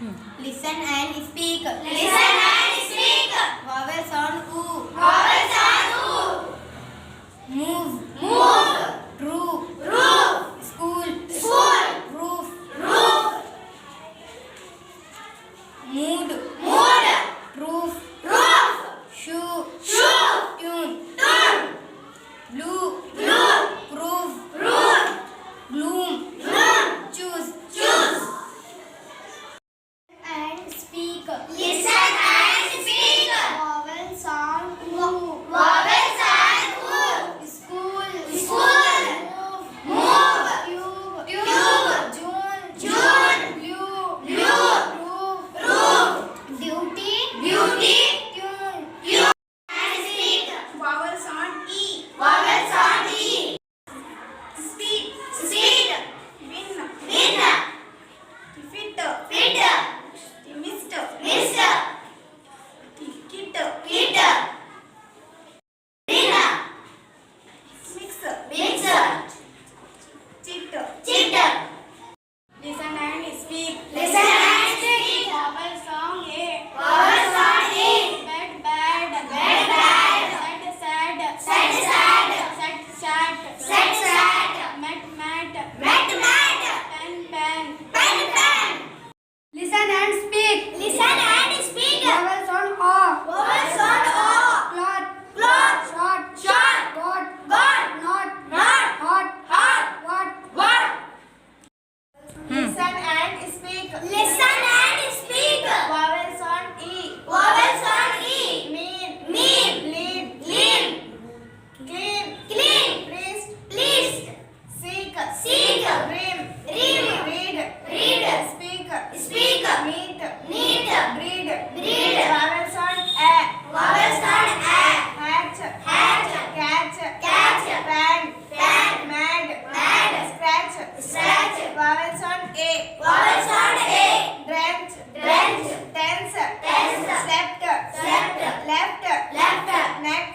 Listen and speak. Listen and speak. Vowel sound oo. Vowel sound oo. Move. Move. Roof. Roof. School. School. Roof. Roof. Mood. Mood. Roof. Roof. Shoe. Shoe. Tune. Tune. Blue. Blue. Proof. Roof. Gloom. Gloom. Choose. Choose. And speak. Listen and speak. Vowel sound oo. Vowel sound oo. School. School. Move. Tube. Tube. June. June. Blue. Blue. Roof. Roof. Duty. Beauty. Tune. You. And speak. Vowel sound E. Vowel sound E. Speed. Speed. Win. Win. Fit. Fit. Mist. Mist. Kit. Kit. Rin. Mix. Mix. Chit. Chit. Listen and speak. Listen and speak. Vowel sound A. Vowel sound E. Bad. Bad. Bad. Bad. Sad. Sad. Sad. Sad. Sad. Sad. Sad. Sad. Mat. Mat. Mat. Mat. Pen. Pen. Pen. Pen. Listen and speak. Listen and speak. Vowel sound O. Vowel sound O. Cloth. Cloth. Short. Short. God. God. Not. Not. Hot. Hot. What. What? Listen and speak. Listen and speak. Vowel sound E. Vowel sound E. Mean. Mean. Lead. Lean. Clean. Clean. Pleased. Pleased. Seek. Seek. Dream. Dream. Read. Read. Speak. Speak. Meet. Neat. Breed. Breed. Vowel sound A. Vowel sound A. Hatch. Hatch. Catch. Catch. Pan. Pan. Mad. Mad. Scratch. Scratch. Vowel sound A. Vowel sound A. Drench. Drench. Tense. Tense. Slept. Slept. Left. Left. Neck.